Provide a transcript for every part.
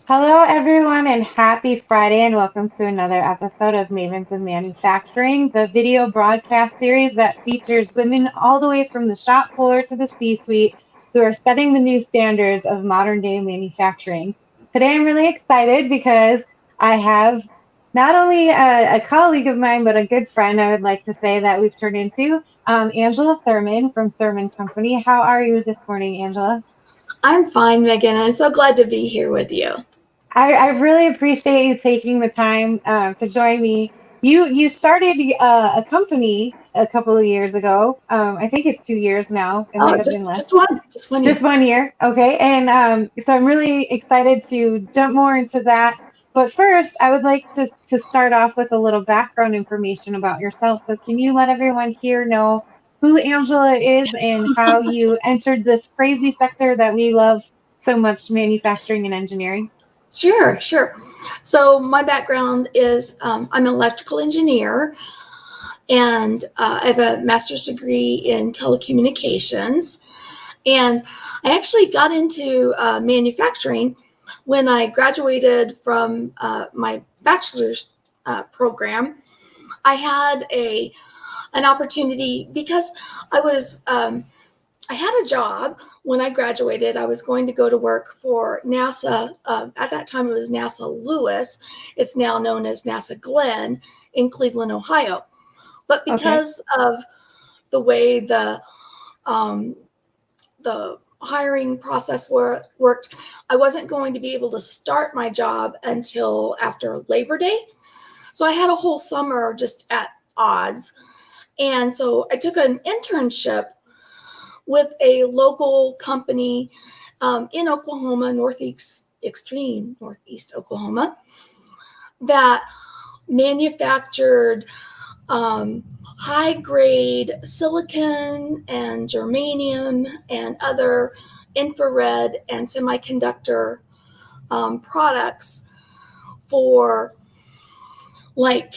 Hello, everyone, and happy Friday, and welcome to another episode of Mavens of Manufacturing, the video broadcast series that features women all the way from the shop floor to the C-suite who are setting the new standards of modern day manufacturing. Today, I'm really excited because I have not only a colleague of mine, but a good friend, I would like to say, that we've turned into, Angela Thurman from Thurman Company. How are you this morning, Angela? I'm fine, Megan. I'm so glad to be here with you. I really appreciate you taking the time to join me. You started a company a couple of years ago. I think it's 2 years now. It Oh, might have been just less. just one, just one Just year. 1 year. Okay. And so I'm really excited to jump more into that. But first, I would like to start off with a little background information about yourself. So can you let everyone here know who Angela is and how you entered this crazy sector that we love so much, manufacturing and engineering? Sure, sure. So my background is I'm an electrical engineer, and I have a master's degree in telecommunications. And I actually got into manufacturing when I graduated from my bachelor's program. I had a an opportunity because I was I had a job when I graduated. I was going to go to work for NASA. At that time, it was NASA Lewis. It's now known as NASA Glenn in Cleveland, Ohio. But Okay. because of the way um, the hiring process worked, I wasn't going to be able to start my job until after Labor Day. So I had a whole summer just at odds. And so I took an internship with a local company in Oklahoma, extreme northeast Oklahoma, that manufactured high grade silicon and germanium and other infrared and semiconductor products for like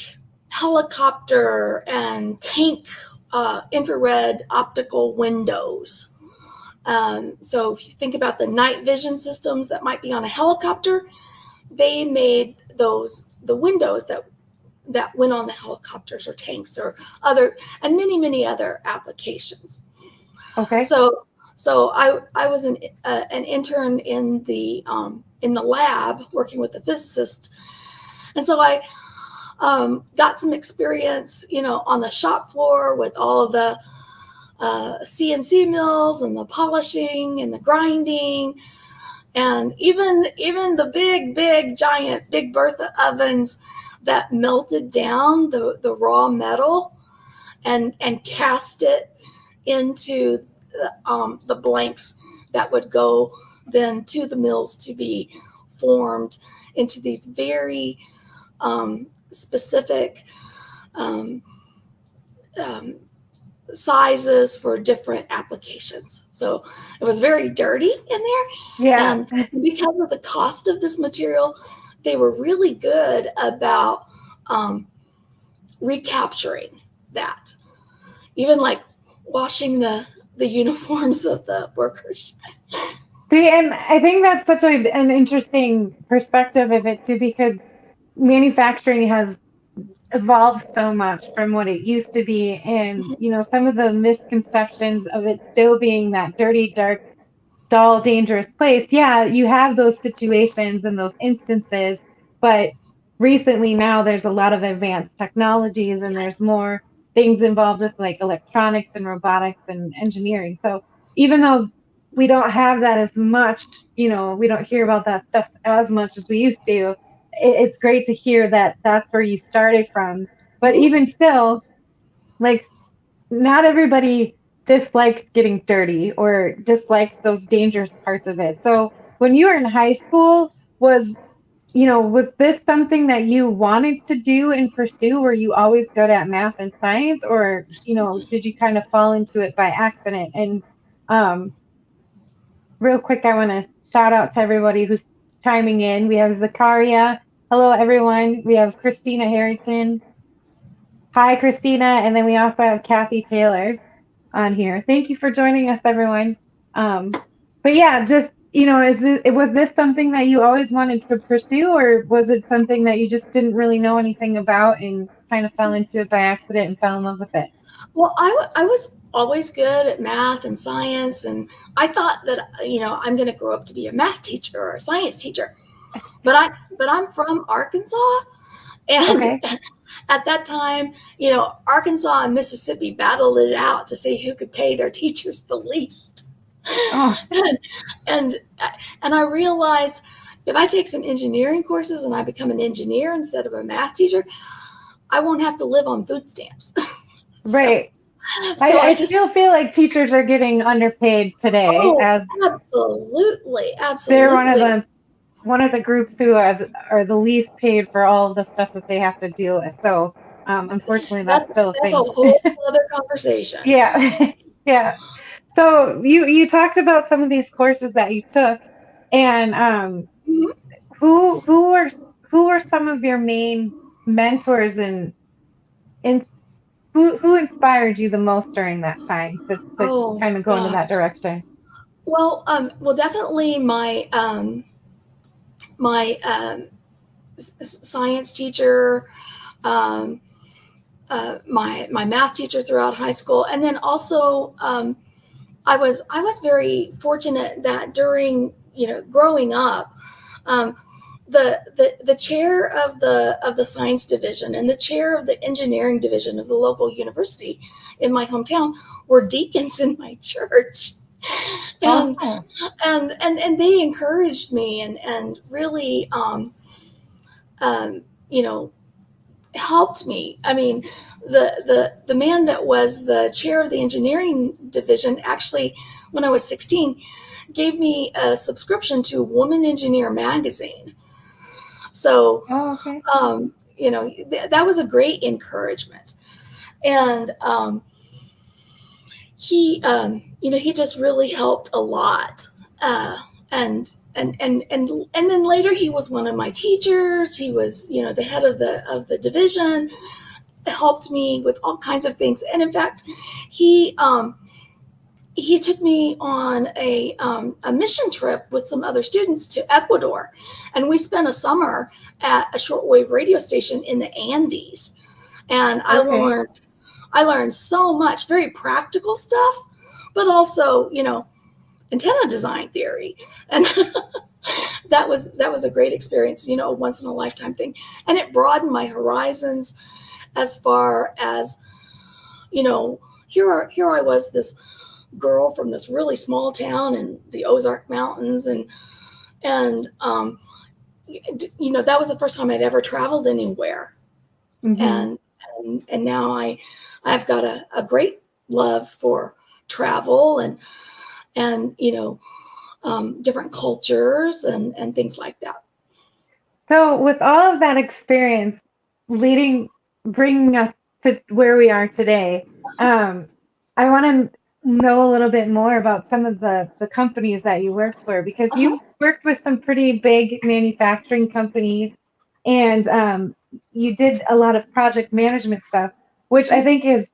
helicopter and tank infrared optical windows. So if you think about the night vision systems that might be on a helicopter, they made the windows that went on the helicopters or tanks or other and many other applications. Okay. So I was an intern in the lab working with a physicist, and so I got some experience, on the shop floor with all of the CNC mills and the polishing and the grinding, and even the big giant Big Bertha ovens that melted down the raw metal and cast it into the blanks that would go then to the mills to be formed into these very specific um, um, sizes for different applications. So it was very dirty in there. Yeah. And because of the cost of this material, they were really good about um, recapturing that, even like washing the uniforms of the workers. See, and I think that's such an interesting perspective of it too, because manufacturing has evolved so much from what it used to be. And, some of the misconceptions of it still being that dirty, dark, dull, dangerous place. Yeah, you have those situations and those instances, but recently now there's a lot of advanced technologies and there's Yes. more things involved with like electronics and robotics and engineering. So even though we don't have that as much, we don't hear about that stuff as much as we used to. It's great to hear that that's where you started from. But Mhm. even still, like, not everybody dislikes getting dirty or dislikes those dangerous parts of it. So when you were in high school, was this something that you wanted to do and pursue? Were you always good at math and science, or, did you kind of fall into it by accident? And um, real quick, I want to shout out to everybody who's chiming in. We have Zakaria. Hello, everyone. We have Christina Harrington. Hi, Christina. And then we also have Kathy Taylor on here. Thank you for joining us, everyone. Um, but yeah, just was this something that you always wanted to pursue, or was it something that you just didn't really know anything about and kind of fell into it by accident and fell in love with it? Well, I was always good at math and science, and I thought that I'm going to grow up to be a math teacher or a science teacher. But I'm from Arkansas, and Okay. at that time, Arkansas and Mississippi battled it out to see who could pay their teachers the least. Oh, and and I realized if I take some engineering courses and I become an engineer instead of a math teacher, I won't have to live on food stamps. so right. so I I just still feel like teachers are getting underpaid today, oh, as absolutely, they're absolutely. one of the groups who are the least paid for all of the stuff that they have to deal with. So, unfortunately, that's That's still a that's a thing. whole other conversation. Yeah, yeah. So you talked about some of these courses that you took, and Mhm. who who were some of your main mentors, and who inspired you the most during that time to Oh kind of go into that gosh. direction? Well, definitely my science teacher, um, my math teacher throughout high school, and then also I was very fortunate that during growing up, um, the chair of the science division and the chair of the engineering division of the local university in my hometown were deacons in my church, and Oh, and they encouraged me and really um, you know helped me. I mean, the man that was the chair of the engineering division actually, when I was 16, gave me a subscription to Woman Engineer magazine. So, oh, okay. that was a great encouragement. And he just really helped a lot. And then later he was one of my teachers. He was, the head of the division, helped me with all kinds of things. And in fact, he um, he took me on a mission trip with some other students to Ecuador, and we spent a summer at a shortwave radio station in the Andes. And Okay. I learned so much, very practical stuff, but also antenna design theory, and that was a great experience, a once in a lifetime thing, and it broadened my horizons as far as here I was, this girl from this really small town in the Ozark Mountains, and that was the first time I'd ever traveled anywhere, Hmm. and and now I've got a great love for travel and different cultures and things like that. So, with all of that experience bringing us to where we are today, I want to know a little bit more about some of the companies that you worked for, because Uh-huh. you've worked with some pretty big manufacturing companies, and you did a lot of project management stuff, which I think is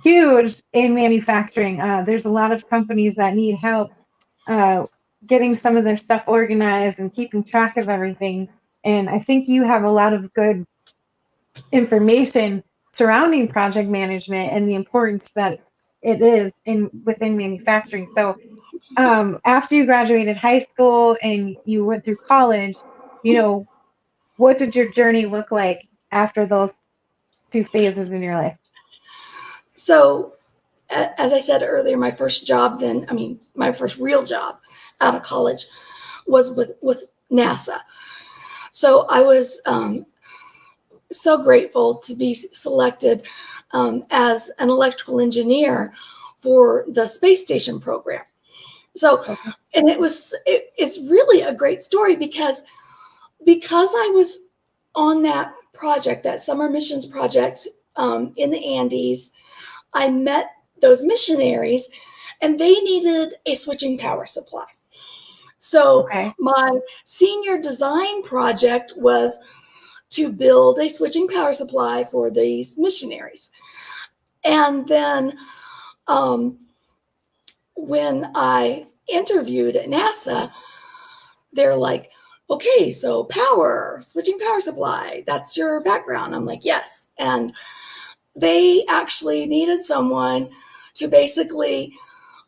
huge in manufacturing. There's a lot of companies that need help uh, getting some of their stuff organized and keeping track of everything. And I think you have a lot of good information surrounding project management and the importance that it is in within manufacturing. So after you graduated high school and you went through college, you know, what did your journey look like after those two phases in your life? So, as I said earlier, my first job, my first real job out of college was with NASA. So I was so grateful to be selected as an electrical engineer for the space station program. So, Okay. and it's really a great story because I was on that project, that summer missions project in the Andes. I met those missionaries, and they needed a switching power supply. So Okay. my senior design project was to build a switching power supply for these missionaries. And then um, when I interviewed at NASA, they're like, okay, so switching power supply, that's your background. I'm like, yes. And they actually needed someone to basically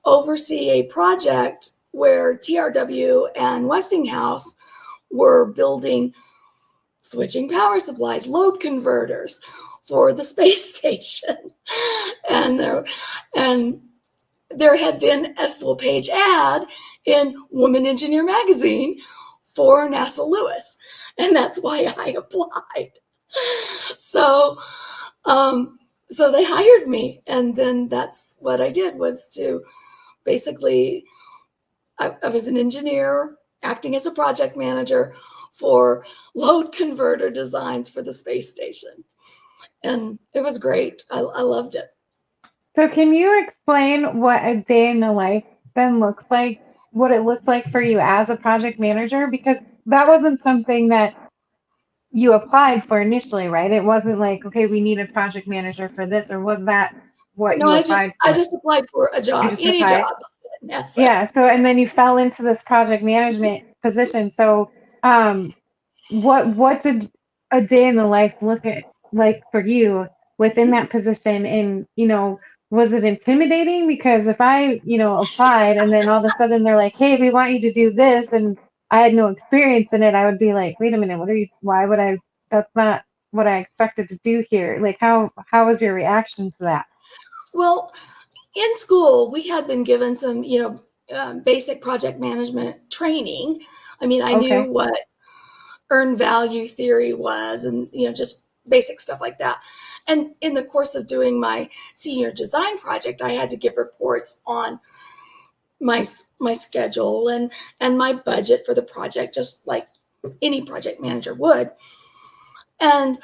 oversee a project where TRW and Westinghouse were building switching power supplies, load converters for the space station. And there had been a full page ad in Woman Engineer magazine for NASA Lewis. And that's why I applied. So, so they hired me. And then that's what I did, was to basically, I was an engineer acting as a project manager for load converter designs for the space station. And it was great. I loved it. So can you explain what a day in the life then looks like, what it looked like for you as a project manager? Because that wasn't something that you applied for initially, right? It wasn't like, okay, we need a project manager for this, or was that what No, you I just applied I for? just applied for a You job, just any job applied? at NASA. Yeah. So, and then you fell into this project management position. So, um, what did a day in the life like for you within Mhm. that position? And was it intimidating? Because if I applied and then all of a sudden they're like, hey, we want you to do this, and I had no experience in it, I would be like, wait a minute, why would I, that's not what I expected to do here. Like, how was your reaction to that? Well, in school, we had been given some, basic project management training. I mean, I knew Okay. what earned value theory was, and just basic stuff like that. And in the course of doing my senior design project, I had to give reports on my schedule and my budget for the project, just like any project manager would. And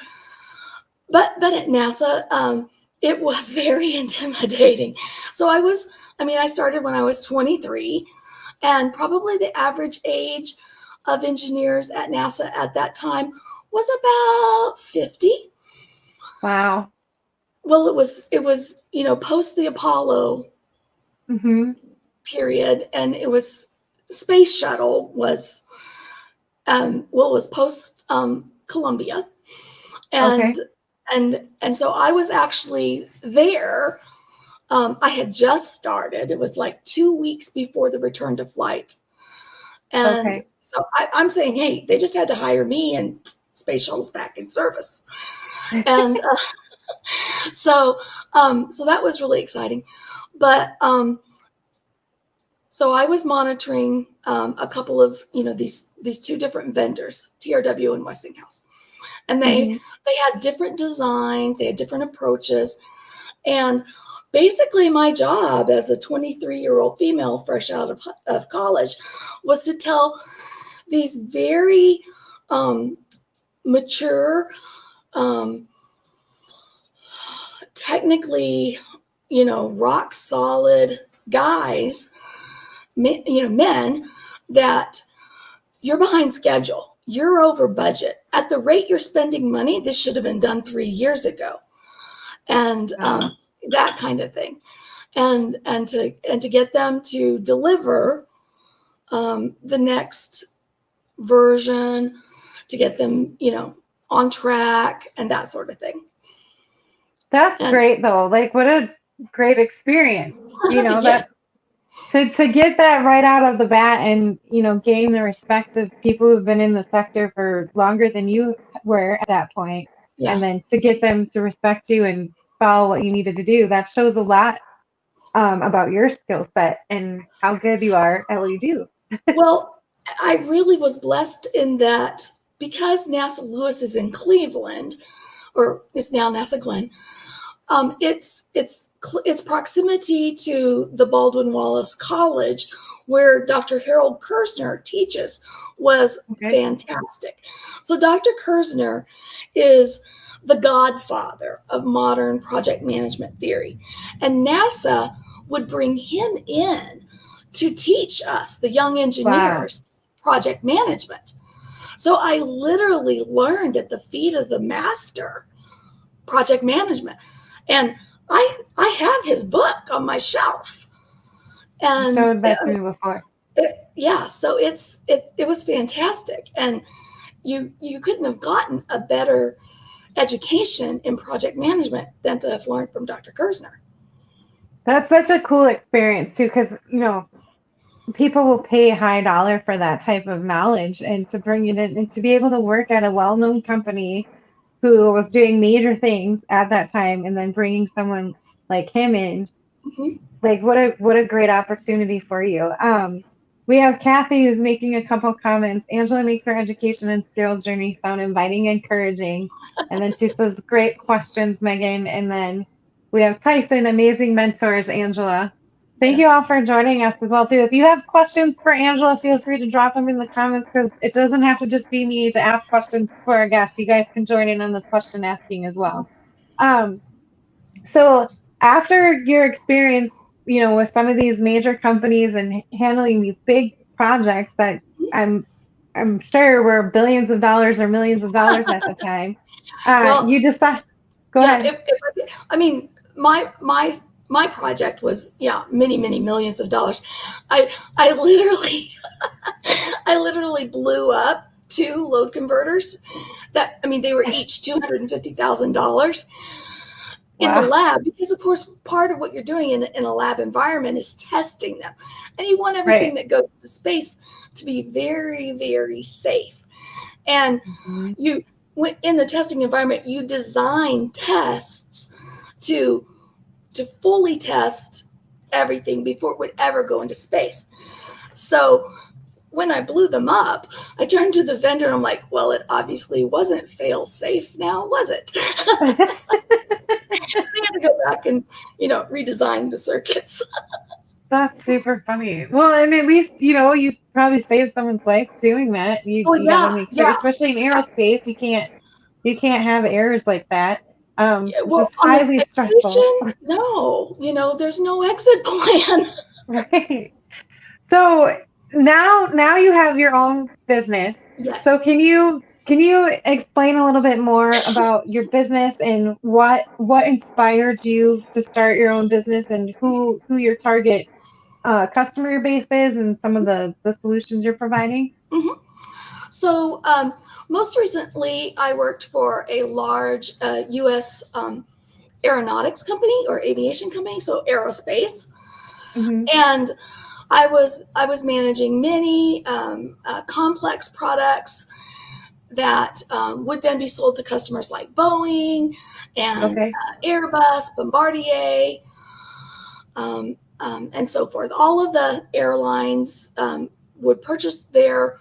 but at NASA, it was very intimidating. So I started when I was 23, and probably the average age of engineers at NASA at that time was about 50. Wow. Well, it was post the Apollo Hmm. period, and it was space shuttle was well, it was post Columbia, and Okay. and so I was actually there. I had just started. It was like 2 weeks before the return to flight, and Okay. so I'm saying, hey, they just had to hire me, and space shuttle's back in service, and so that was really exciting. But so I was monitoring a couple of these two different vendors, TRW and Westinghouse, and they Hmm. they had different designs, they had different approaches, and basically my job as a 23-year-old female fresh out of college was to tell these very mature, um, technically, rock solid guys, men, that you're behind schedule, you're over budget. At the rate you're spending money, this should have been done 3 years ago, and Uh, that kind of thing, and to get them to deliver the next version, to get them on track and that sort of thing. that's And great though. Like, what a great experience. yeah, That to get that right out of the bat and gain the respect of people who've been in the sector for longer than you were at that point, yeah. and then to get them to respect you and follow what you needed to do, that shows a lot about your skill set and how good you are at what you do. Well, I really was blessed in that, because NASA Lewis is in Cleveland, or it's now NASA Glenn. Its proximity to the Baldwin Wallace College, where Dr. Harold Kersner teaches, was Okay. fantastic. So Dr. Kersner is the godfather of modern project management theory, and NASA would bring him in to teach us, the young Wow. engineers, project management. So I literally learned at the feet of the master project management. And I have his book on my shelf. You And showed that to me before. yeah, so it was fantastic, and you couldn't have gotten a better education in project management than to have learned from Dr. Kersner. That's such a cool experience too, because people will pay high dollar for that type of knowledge, and to bring it in and to be able to work at a well-known company who was doing major things at that time, and then bringing someone like him in, Mhm. like what a great opportunity for you. We have Kathy who's making a couple comments. Angela makes her education and skills journey sound inviting and encouraging. And then she says, great questions, Megan. And then we have Tyson, amazing mentors, Angela. Thank you all Yes. for joining us as well too. If you have questions for Angela, feel free to drop them in the comments, because it doesn't have to just be me to ask questions for our guests. You guys can join in on the question asking as well. Um, so after your experience, with some of these major companies and handling these big projects that I'm I'm sure were billions of dollars or millions of dollars at the time, Well, you just thought, go yeah. ahead. I mean, my project was, yeah, many millions of dollars. I literally I literally blew up two load converters. That, I mean, they were each $250,000 in the Wow. lab, because of course part of what you're doing in a lab environment is testing them, and you want everything Right. that goes to space to be very safe. And Mhm. you, in the testing environment, you design tests to fully test everything before it would ever go into space. So when I blew them up, I turned to the vendor and I'm like, well, it obviously wasn't fail safe now, was it? They had to go back and, redesign the circuits. That's super funny. Well, and at least, you probably saved someone's life doing that. You Oh you got to yeah, make sure, yeah, especially in yeah. aerospace, you can't have errors like that. Yeah, Which is well, on the highly space stressful. station, no, there's no exit plan. Right. So now you have your own business. So Yes. can you explain a little bit more about your business and what inspired you to start your own business, and who your target customer base is, and some of the solutions you're providing? Hmm. So, most recently, I worked for a large U.S. Aeronautics company or aviation company, so aerospace, Hmm. and I was managing many complex products that would then be sold to customers like Boeing and Okay. Airbus, Bombardier, and so forth. All of the airlines would purchase their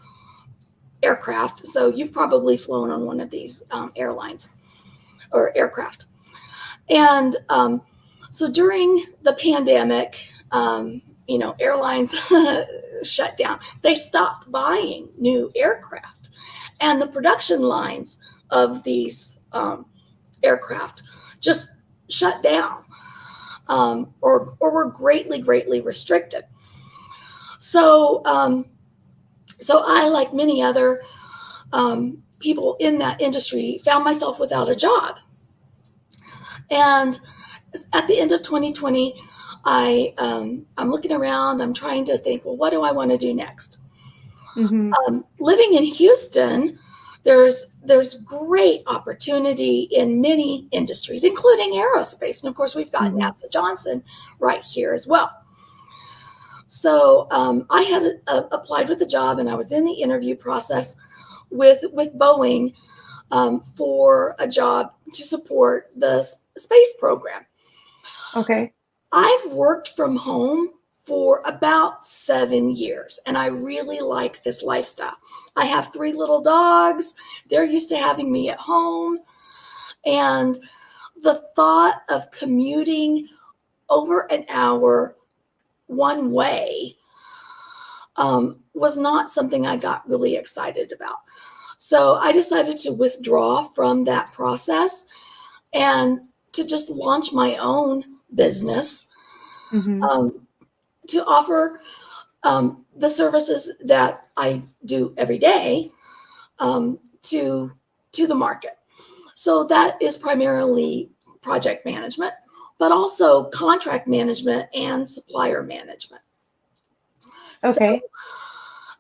aircraft. So you've probably flown on one of these airlines or aircraft. And so during the pandemic, airlines shut down. They stopped buying new aircraft, and the production lines of these aircraft just shut down, or were greatly restricted. So, so I, like many other people in that industry, found myself without a job. And at the end of 2020, I'm looking around. I'm trying to think, well, what do I want to do next? Hmm. Living in Houston, there's great opportunity in many industries, including aerospace, and of course we've got Hmm. NASA Johnson right here as well. So I had applied with the job, and I was in the interview process with Boeing for a job to support the space program. Okay. I've worked from home for about 7 years, and I really like this lifestyle. I have three little dogs. They're used to having me at home. And the thought of commuting over an hour one way was not something I got really excited about. So I decided to withdraw from that process and to just launch my own business, Hmm. um, to offer the services that I do every day to the market. So that is primarily project management, but also contract management and supplier management. So Okay.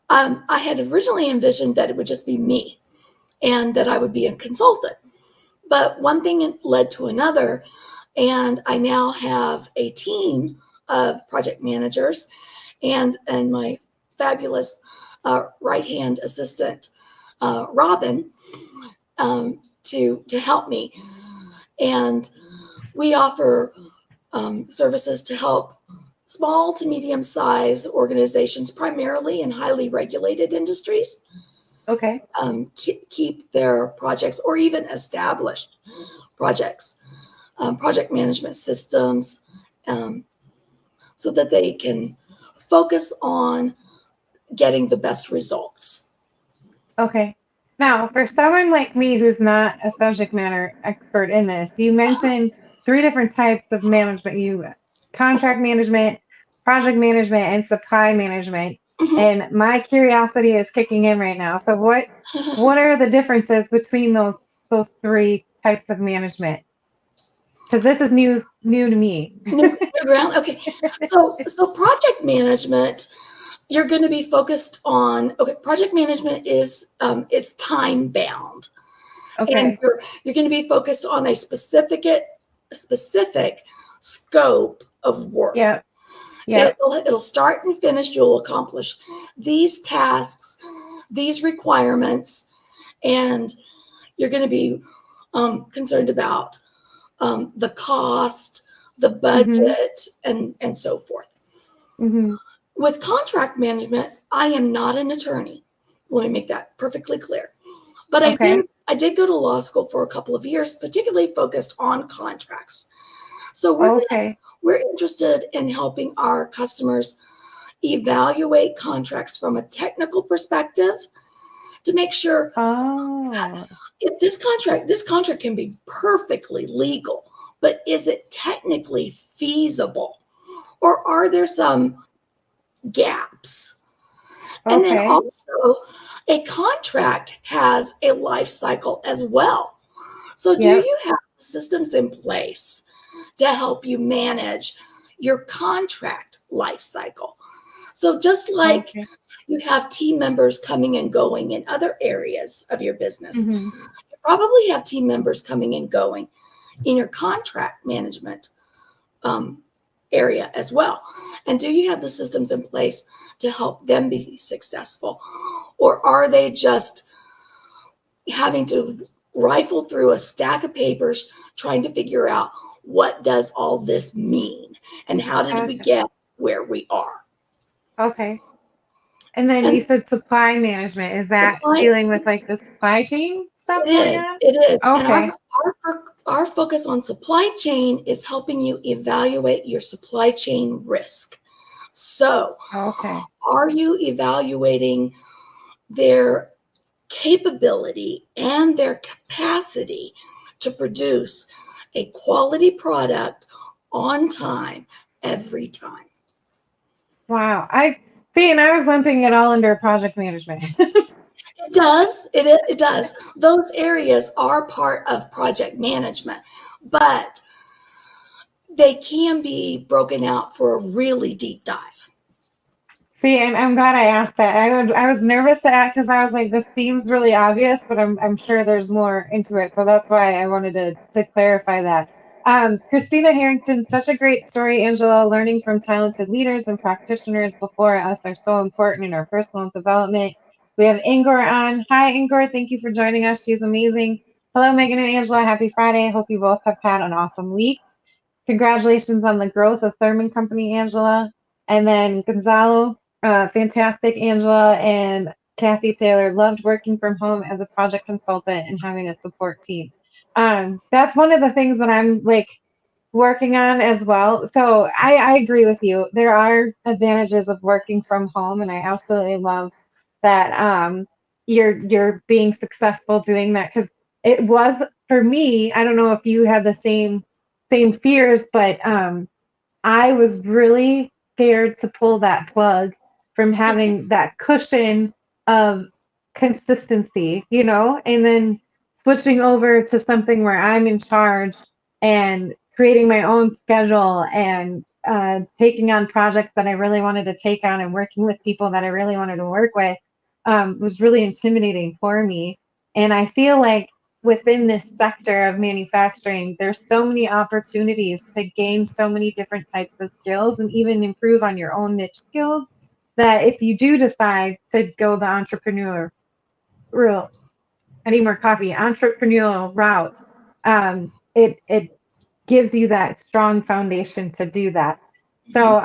I had originally envisioned that it would just be me and that I would be a consultant. But one thing led to another, and I now have a team of project managers and my fabulous right hand assistant, Robin, to help me. And we offer services to help small to medium sized organizations, primarily in highly regulated industries, Okay. keep their projects or even established projects, project management systems, um, so that they can focus on getting the best results. Okay. Now, for someone like me who's not a subject matter expert in this, you mentioned three different types of management. You contract management, project management, and supply management. Mhm. And my curiosity is kicking in right now. So what are the differences between those three types of management? Because this is new to me. New ground. Okay, so project management, you're going to be focused on. Okay, project management is it's time bound, and Okay. you're going to be focused on a specific scope of work. Yep. Yep. It'll start and finish. You'll accomplish these tasks, these requirements, and you're going to be concerned about the cost, the Mm-hmm. budget, and so forth. Mm-hmm. With contract management, I am not an attorney. Let me make that perfectly clear. But Okay. I did go to law school for a couple of years, particularly focused on contracts. So Okay. we're interested in helping our customers evaluate contracts from a technical perspective to make sure Oh. if this contract can be perfectly legal, but is it technically feasible? Or are there some gaps? And then Okay. also, a contract has a life cycle as well. So, do Yep. you have systems in place to help you manage your contract life cycle? So, just like Okay. you have team members coming and going in other areas of your business, Mm-hmm. you probably have team members coming and going in your contract management um, area as well. And do you have the systems in place to help them be successful? Or are they just having to rifle through a stack of papers trying to figure out what does all this mean and how did we Gotcha. get where we are? Okay. And then you And said supply management. Is that supply, dealing with like the supply chain stuff going on? it is. And Okay. our focus on supply chain is helping you evaluate your supply chain risk. So, Okay. are you evaluating their capability and their capacity to produce a quality product on time every time? Wow. I see, and I was lumping it all under project management. It does. It does. Those areas are part of project management, but they can be broken out for a really deep dive. See, and I'm glad I asked that. I was nervous to ask because I was like, this seems really obvious, but I'm sure there's more into it. So that's why I wanted to clarify that. Christina Harrington, such a great story, Angela. Learning from talented leaders and practitioners before us are so important in our personal development. We have Ingor on. Hi, Ingor. Thank you for joining us. She's amazing. Hello, Megan and Angela. Happy Friday. I hope you both have had an awesome week. Congratulations on the growth of Thurman Company, Angela. And then Gonzalo, fantastic, Angela and Kathy Taylor. Loved working from home as a project consultant and having a support team. That's one of the things that I'm like working on as well. So I agree with you. There are advantages of working from home, and I absolutely love that you're being successful doing that because it was for me. I don't know if you had the same fears, but I was really scared to pull that plug from having that cushion of consistency, and then switching over to something where I'm in charge and creating my own schedule and taking on projects that I really wanted to take on and working with people that I really wanted to work with was really intimidating for me. And I feel like within this sector of manufacturing, there's so many opportunities to gain so many different types of skills and even improve on your own niche skills that if you do decide to go the entrepreneur real, I need more coffee, entrepreneurial route, it gives you that strong foundation to do that. Mhm. So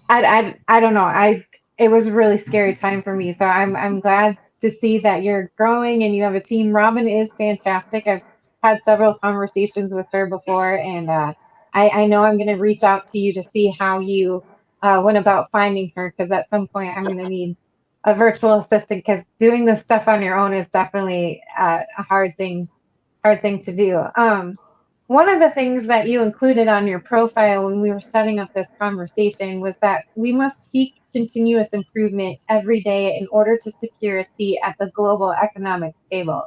I don't know. It was a really scary time for me. So I'm glad to see that you're growing and you have a team. Robin is fantastic. I've had several conversations with her before, and I know I'm going to reach out to you to see how you went about finding her because at some point I'm going to need a virtual assistant because doing this stuff on your own is definitely a hard thing to do. One of the things that you included on your profile when we were setting up this conversation was that we must seek continuous improvement every day in order to secure a seat at the global economic table.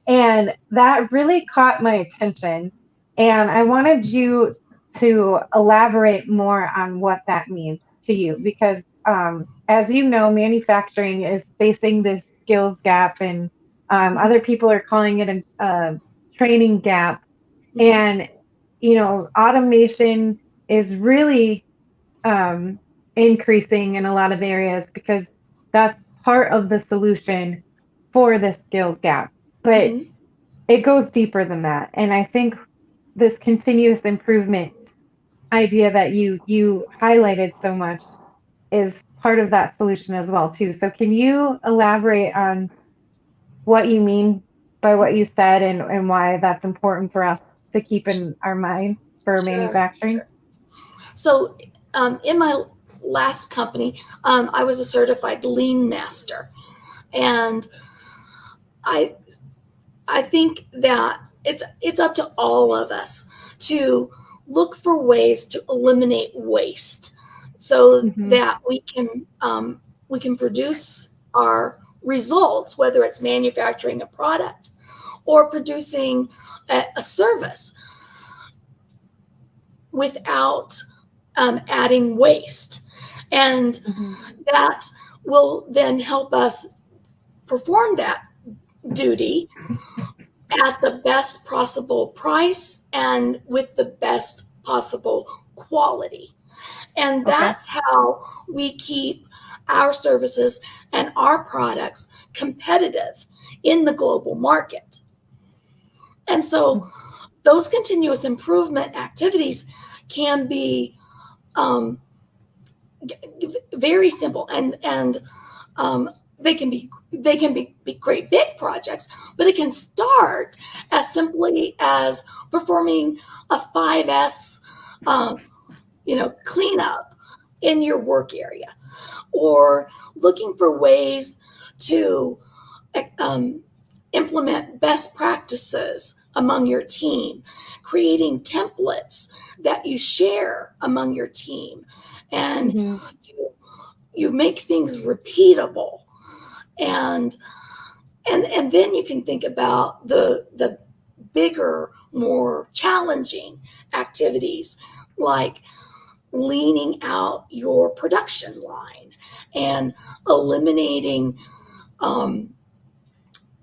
And that really caught my attention. And I wanted you to elaborate more on what that means to you because, as you know, manufacturing is facing this skills gap, and Mhm. other people are calling it a training gap. Mhm. And, automation is really um, increasing in a lot of areas because that's part of the solution for the skills gap. But Mhm. it goes deeper than that. And I think this continuous improvement idea that you highlighted so much is part of that solution as well too. So can you elaborate on what you mean by what you said and why that's important for us to keep in our mind for Sure. manufacturing? Sure. So, in my last company, I was a certified lean master, and I I think that it's up to all of us to look for ways to eliminate waste, so Hmm. that we can produce our results, whether it's manufacturing a product or producing a service without adding waste. And Hmm. that will then help us perform that duty at the best possible price and with the best possible quality. And Okay. that's how we keep our services and our products competitive in the global market. And so those continuous improvement activities can be um, very simple, and um, they can be great big projects, but it can start as simply as performing a 5S cleanup in your work area, or looking for ways to um, implement best practices among your team, creating templates that you share among your team, and Hmm. you, you make things repeatable. And and and then you can think about the bigger, more challenging activities, like leaning out your production line and eliminating um,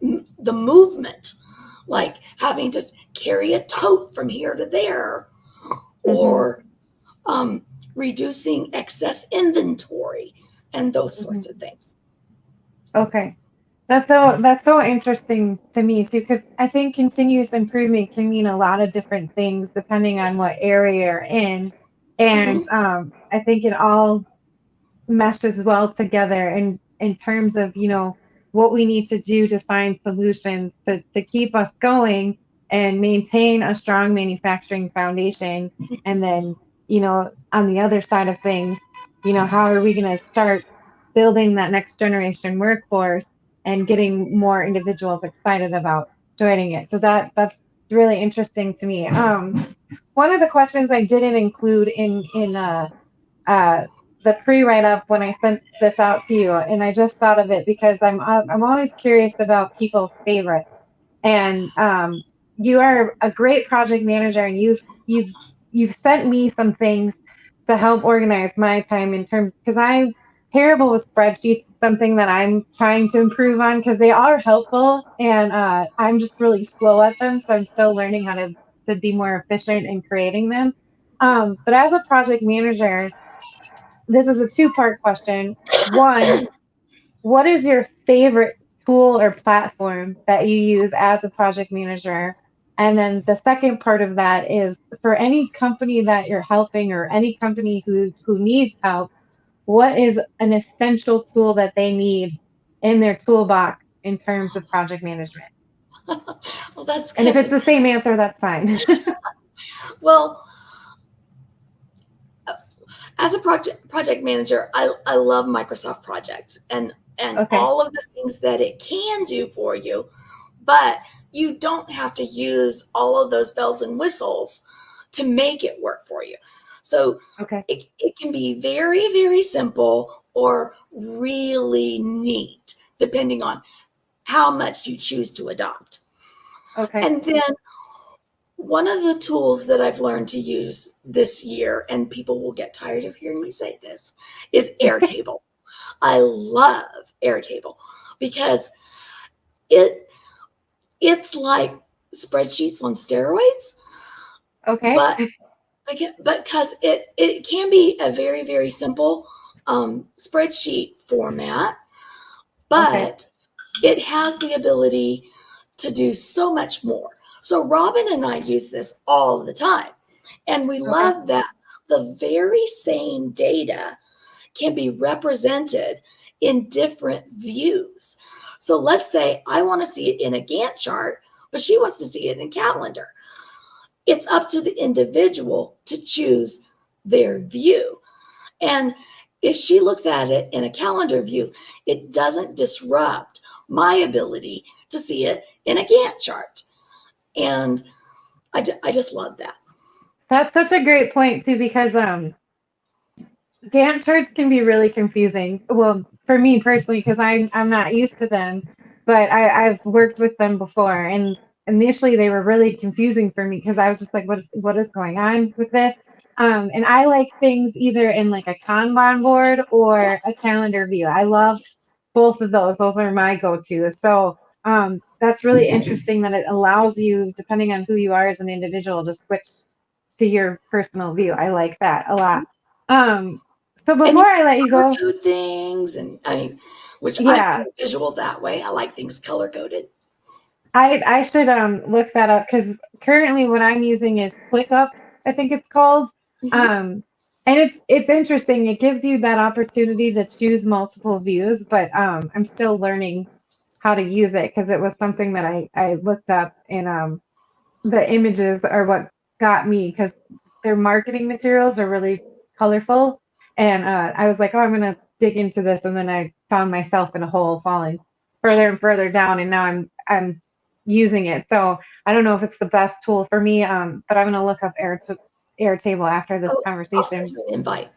the movement, like having to carry a tote from here to there, Hmm. or um, reducing excess inventory, and those sorts Hmm. of things. Okay. That's so interesting to me too, because I think continuous improvement can mean a lot of different things depending on Yes. what area you're in. And Hmm. I think it all meshes well together in terms of what we need to do to find solutions to keep us going and maintain a strong manufacturing foundation. And then on the other side of things, how are we going to start building that next generation workforce and getting more individuals excited about joining it. So that's really interesting to me. One of the questions I didn't include in uh, the pre-write up when I sent this out to you, and I just thought of it because I'm always curious about people's favorites. And you are a great project manager, and you've you've sent me some things to help organize my time in terms because I'm terrible with spreadsheets. It's something that I'm trying to improve on because they are helpful and I'm just really slow at them. So I'm still learning how to be more efficient in creating them. But as a project manager, this is a two-part question. One, what is your favorite tool or platform that you use as a project manager? And then the second part of that is for any company that you're helping or any company who needs help, what is an essential tool that they need in their toolbox in terms of project management? Well, that's And if it's good. the same answer, that's fine. Well, as a project manager, I love Microsoft Projects and Okay. all of the things that it can do for you, but you don't have to use all of those bells and whistles to make it work for you. So Okay. it can be very, very simple or really neat, depending on how much you choose to adopt. Okay. And then one of the tools that I've learned to use this year, and people will get tired of hearing me say this, is Airtable. I love Airtable because it it's like spreadsheets on steroids, Okay. but because it can be a very, very simple spreadsheet format, Okay. but it has the ability to do so much more. So Robin and I use this all the time. And we Okay. love that the very same data can be represented in different views. So let's say I want to see it in a Gantt chart, but she wants to see it in a calendar. It's up to the individual to choose their view. And if she looks at it in a calendar view, it doesn't disrupt my ability to see it in a Gantt chart. And I just love that. That's such a great point too, because Gantt charts can be really confusing. Well, for me personally, because I'm not used to them, but I've worked with them before, and initially they were really confusing for me because I was just like, what is going on with this? And I like things either in like a Kanban board or a Yes. calendar view. I love both of those. Those are my go-to. So that's really interesting that it allows you, depending on who you are as an individual, to switch to your personal view. I like that a lot. Um, so And you before I let you color go, code things, and I mean, which I'm yeah, visual that way. I like things color coded. I should look that up because currently what I'm using is ClickUp, I think it's called. Mm-hmm. Um, and it's interesting. It gives you that opportunity to choose multiple views, but I'm still learning how to use it because it was something that I looked up and the images are what got me because their marketing materials are really colorful. And I was like, oh, I'm going to dig into this. And then I found myself in a hole falling further and further down. And now I'm using it. So I don't know if it's the best tool for me, but I'm going to look up Airtable after this Oh, I'll send conversation. you an invite.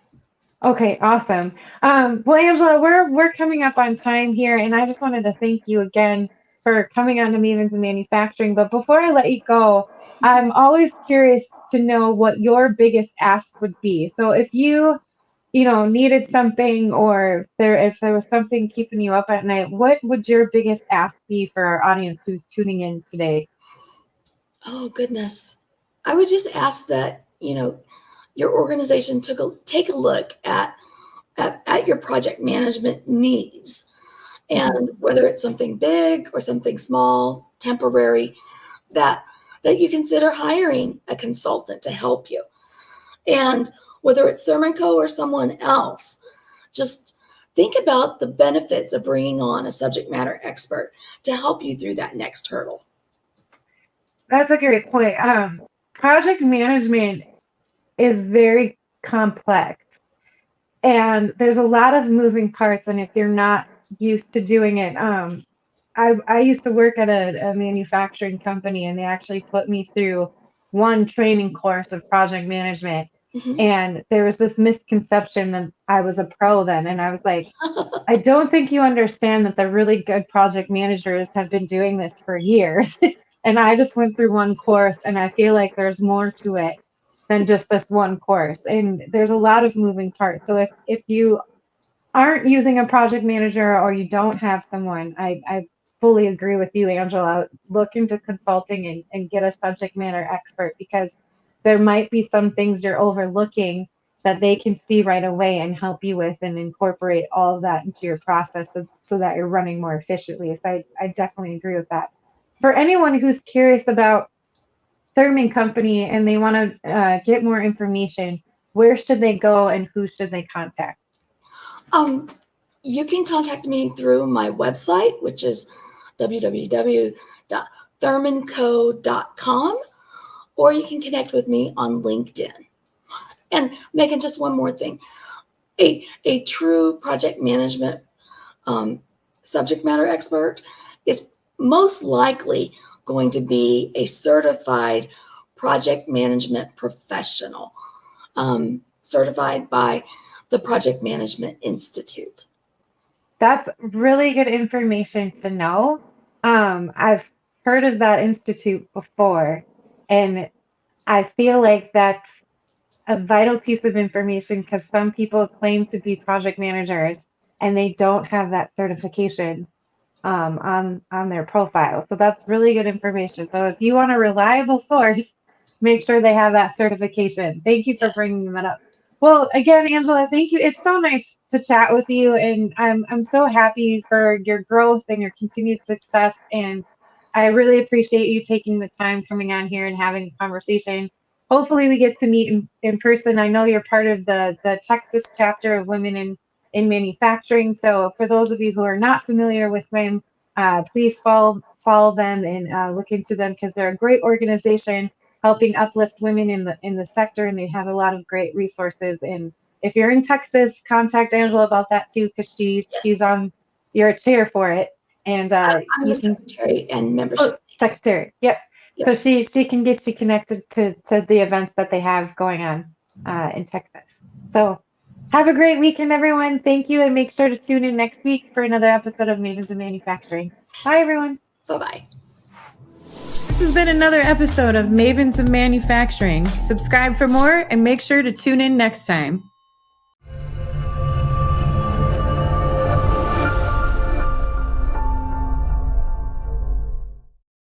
Okay, awesome. Well, Angela, we're coming up on time here, and I just wanted to thank you again for coming on to Mavens and Manufacturing. But before I let you go, I'm always curious to know what your biggest ask would be. So if you needed something, or if there was something keeping you up at night, what would your biggest ask be for our audience who's tuning in today? Oh goodness, I would just ask that your organization take a look at your project management needs, Mhm. and whether it's something big or something small, temporary, that you consider hiring a consultant to help you. And whether it's Thurman Co. or someone else, just think about the benefits of bringing on a subject matter expert to help you through that next hurdle. That's a great point. Project management is very complex. And there's a lot of moving parts, and if you're not used to doing it, I used to work at a manufacturing company, and they actually put me through one training course of project management. Mhm. And there was this misconception that I was a pro then, and I was like, I don't think you understand that the really good project managers have been doing this for years. And I just went through one course, and I feel like there's more to it than just this one course. And there's a lot of moving parts. So if you aren't using a project manager or you don't have someone, I fully agree with you, Angela. Look into consulting and get a subject matter expert, because there might be some things you're overlooking that they can see right away and help you with and incorporate all of that into your process so that you're running more efficiently. So I definitely agree with that. For anyone who's curious about Thurman Company and they want to get more information, where should they go and who should they contact? Um, you can contact me through my website, which is www.thurmanco.com, or you can connect with me on LinkedIn. And Megan, just one more thing. A true project management subject matter expert is most likely going to be a certified project management professional, certified by the Project Management Institute. That's really good information to know. I've heard of that institute before, and I feel like that's a vital piece of information because some people claim to be project managers and they don't have that certification on their profile. So that's really good information. So if you want a reliable source, make sure they have that certification. Thank you for Yes. bringing that up. Well, again, Angela, thank you. It's so nice to chat with you, and I'm so happy for your growth and your continued success. And I really appreciate you taking the time coming on here and having a conversation. Hopefully, we get to meet in person. I know you're part of the Texas chapter of Women in Manufacturing. So for those of you who are not familiar with WIM, please follow them and look into them because they're a great organization helping uplift women in the sector, and they have a lot of great resources. And if you're in Texas, contact Angela about that too, because Yes. she's on your chair for it, and I'm the you can secretary and oh, membership. secretary, yep. So Yep. she can get you connected to the events that they have going on in Texas. So have a great weekend, everyone. Thank you, and make sure to tune in next week for another episode of Mavens in Manufacturing. Bye, everyone. Bye-bye. This has been another episode of Mavens in Manufacturing. Subscribe for more and make sure to tune in next time.